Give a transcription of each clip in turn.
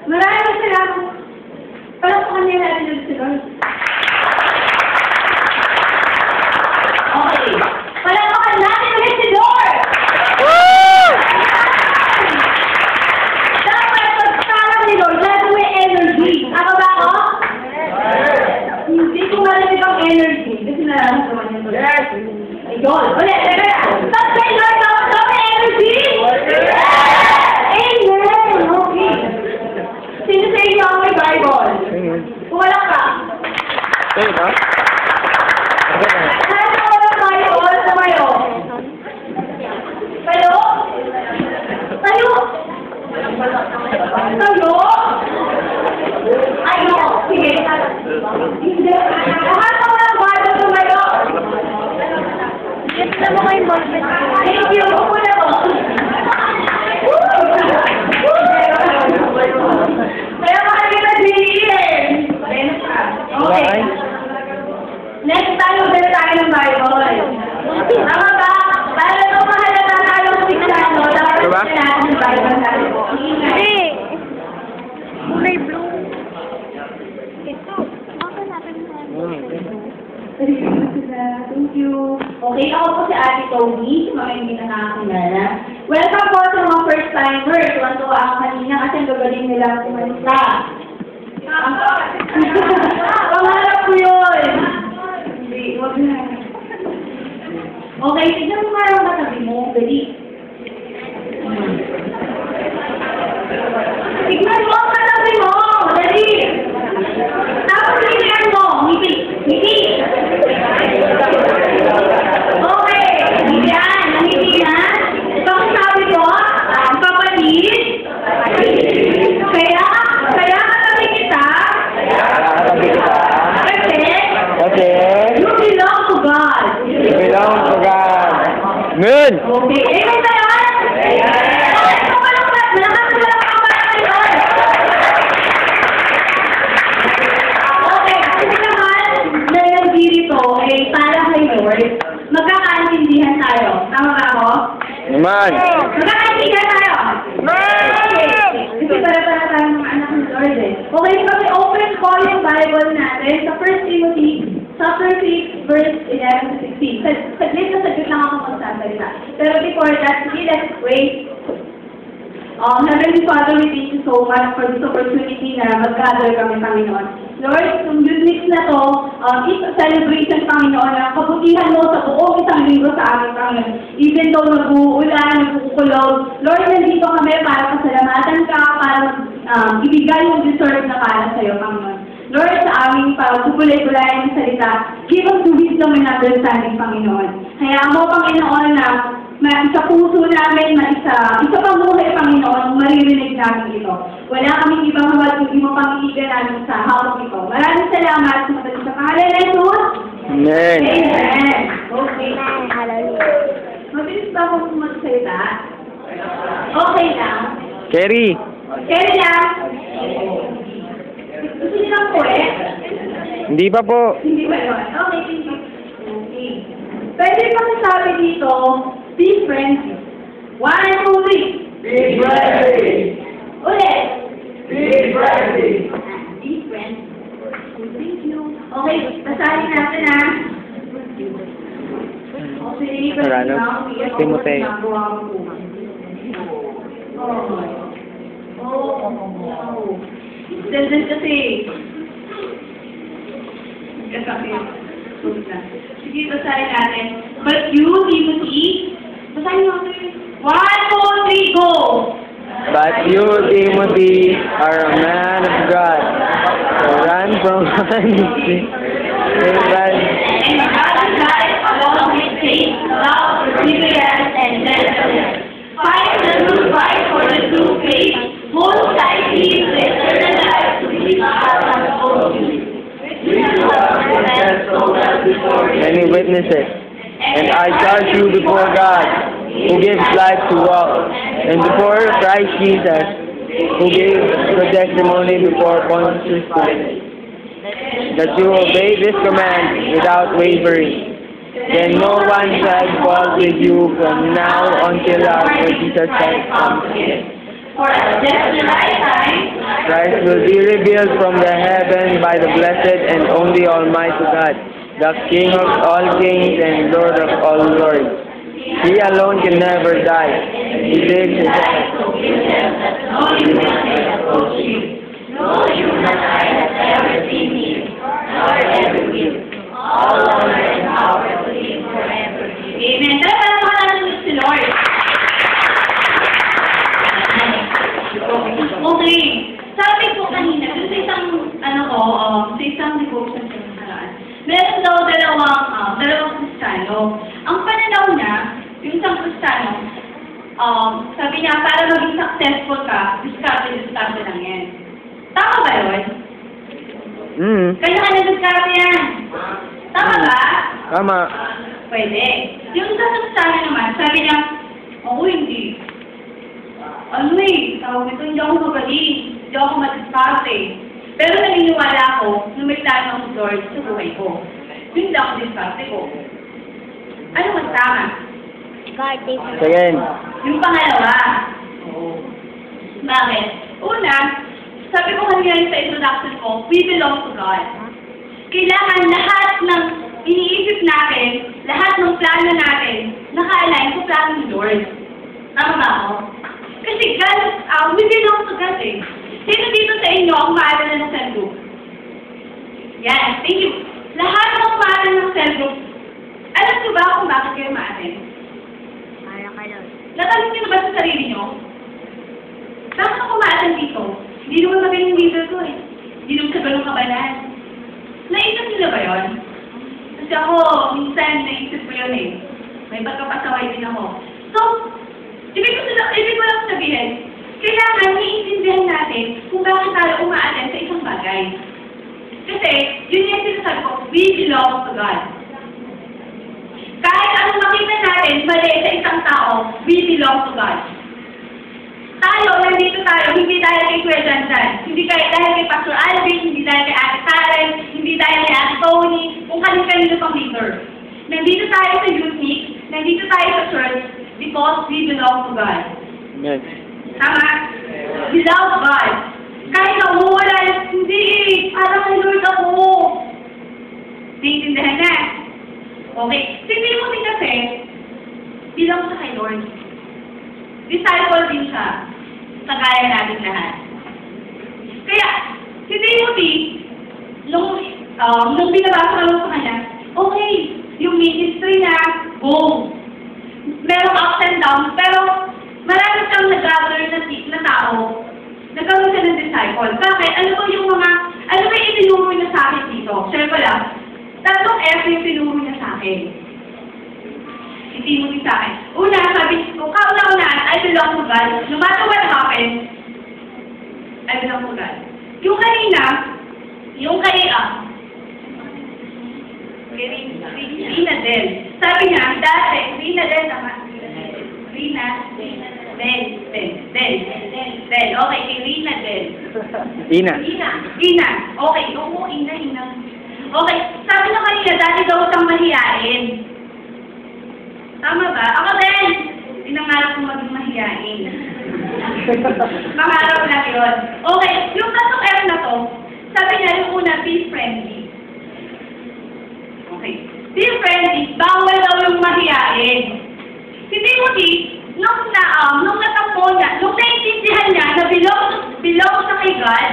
Maraming salamat. Para sa kanila natin yung si Lord. Okay. Palakpakan natin ulit si Lord! Woo! Dapat pagkalang ni Lord, lalo may energy. Ako ba ako? Hindi ko marinig ang energy. Kasi nararamdaman niyo Lord. Yes! Ayun! Ulit! Tapos kay Lord, ako may energy! Amen! Okay. Sino sa inyo ang may Bible? Pumalak ka. Hey, ha? Lahat na walang Bible, tumayo. Tayo? Tayo? Tayo? Ay, no. Sige. Hindi. Lahat na walang Bible, tumayo. Yes, na mo kayong boyfriend. Thank you. Upo na mo. Kaya mahal kita, Jillian. Okay. Next tayo, best tayo ng Bible. Tama ba? Para ito mahalata tayong Kristiyano, dapat Diba? natin yung Bible natin. Hindi. Kulay blue. Ito. Okay natin na. Thank you. Okay, ako po si Ate Tony, sa mga hindi na nakakilala. Welcome po sa mga first-timers. Tuwan-tuwa ako kanina kasi ang gagaling nilang kumanta. Pangarap ko yun. Hindi, wag na. Okay, tignan mo nga yung matabi mo. Dali. Tignan mo ang matabi mo. Dali. Tapos tignan mo. Ngiti. Ngiti. Okay. Yan. Ngiti na. Ipang sabi ko, kapatid. Kaya katabi kita. Kasi you belong to God. You belong to God. Good. Okay. Amen ba yan? Malakas na lang ang Lord. Okay. Kasi naman, dahil dito ay para kay Lord, magkakaintindihan tayo. Tama ba ako? Naman. Magkakaintindihan tayo. Okay. Kasi para tayo mga anak ng Lord eh. Okay, pag-open ko yung Bible natin sa 1 Timothy chapter 6, verse 11 to 16. Saglit lang ako magsasalita. Pero before that, sige, let's pray. Heavenly Father, we thank you so much for this opportunity na mag-gather kami, Panginoon. Lord, yung good news na to, it's a celebration, Panginoon, na kabutihan mo sa buong isang linggo sa amin, Panginoon. Even though nag-uulan, nag-uukulog, Lord, nandito kami para pasalamatan ka, para ibigay yung deserve na para sa'yo, Panginoon. Lord, sa aming pagpupulay-pulayan ng salita, give us the wisdom and understanding, Panginoon. Kaya mo, Panginoon, na sa puso namin, isa pang buhay, Panginoon, maririnig namin ito. Wala kaming ibang huwag, hindi mo pangitigan namin sa hawak ito. Maraming salamat sa pangalan ng Jesus. Amen. Amen. Okay. Hallelujah. Mabilis ba akong magsalita? Okay lang. Kerry. Kaya lang. Gusto niyo lang po eh? Hindi pa po. Hindi ba yun? Okay, thank you. Okay. Pwede pang sabi dito, be friendly. 1, 2, 3. Be friendly. Ulit. Be friendly. Be friendly. Thank you. Okay, basahin natin ha. Okay, Sarano. Timothy. Oh. Dahil kasi. Sige, basahin natin. But you, Timothy, basahin mo. 1, 2, 3, go! But you, Timothy, are a man of God. So run from honesty. And God's life along with faith, love, perseverance, and gentleness. Fight the good fight for the true faith. Hold tightly to eternal life to which God has called you. Many witnesses. And I charge you before God, who gives life to all, and before Christ Jesus, who gave the testimony before Pontius Pilate, that you obey this command without wavering. Then no one shall fault with you from now until our Lord Jesus Christ comes again. For at just the right time, Christ will be revealed from the heaven by the blessed and only Almighty God, the King of all kings and Lord of all lords. He alone can never die. He lives in No human eye has ever seen him, nor ever will. All honor and power to him forever. Amen. Tara, para mga natin si Lord. Okay. Sabi ko kanina, dun sa isang, sa isang devotion sa nakaraan, meron daw dalawang Kristiyano. Ang pananaw niya, yung isang Kristiyano, sabi niya, para maging successful ka, diskarte lang yan. Tama ba yun? Kaya ka na-diskarte yan. Tama ba? Tama. Pwede. Yung isang Kristiyano naman, sabi niya, hindi. Tawag ito, hindi ako magaling. Hindi ako madiskarte. Pero naniniwala ako na may plano ng Lord sa buhay ko. Yun lang ang diskarte ko. Ano mas tama? Garden. Second. Yung pangalawa. Bakit? Una, sabi ko kanina sa introduction ko, we belong to God. Kailangan lahat ng iniisip natin, lahat ng plano natin, naka-align sa plano ni Lord. Tama ba ako? Kasi God, we belong to God eh. Sino dito sa inyo ang maalala ng cell group? Yan, thank you. Lahat ng maalala ng cell group, alam niyo ba kung bakit kayo maalala? Para ka lang. Natanong niyo na ba sa sarili niyo? Bakit ako maalala dito? Hindi naman magaling leader ko eh. Hindi naman sa ganun kabalan. Naisip niyo ba yun? Kasi ako, minsan naisip ko yun eh. May pagkapasaway din ako. So, ibig ko lang sabihin, kailangan iintindihan natin kung bakit tayo umaaten sa isang bagay. Kasi, yun yung sinasabi ko, we belong to God. Kahit anong makita natin, mali sa isang tao, we belong to God. Tayo, nandito tayo, hindi dahil kay Kuya Janjan, hindi dahil kay Pastor Alvin, hindi dahil kay Ate Karen, hindi dahil kay Ate Tony, kung kanino pang leader. Nandito tayo sa Youth Mix, nandito tayo sa church, because we belong to God. Yes. Tama? We love God. Kahit na umuwala, hindi parang kay Lord ako. Naiintindihan na? Okay. Si Timothy kasi, bilang sa kay Lord. Disciple din siya. Sa gaya natin lahat. Kaya, si Timothy, nung binabasa ko sa kanya, okay, yung ministry na, go. Merong ups and downs, pero marami siyang nag-gather na tao. Nagkaroon siya ng disciple. Bakit? Ano ba yung itinuro niya sa akin dito? Share ko lang. 3 F yung tinuro niya sa akin. Si Timothy sa akin. Una, sabi ko, kauna-unaan, I belong to God. No matter what happens, I belong to God. Yung kanina, yung kay Rina Del. Sabi niya, dati, Rina Del naman. Rina Del. Okay, kay Rina Del. Ina. Okay, oo, Ina. Okay, sabi na kanina, dati daw siyang mahiyain. Tama ba? Ako din, pinangarap ko maging mahiyain. Mangarap lang yun. Okay, yung 3 F na to, sabi niya yung una, be friendly. Okay. Be friendly, bawal daw yung mahiyain. Si Timothy, nung natampo niya, nung naiintindihan niya na belong sa kay God,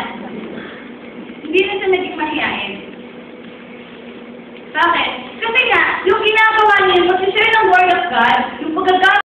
hindi na siya naging mahiyain. Bakit? Kasi nga, yung ginagawa niya, mag-share ng Word of God, yung paggagamit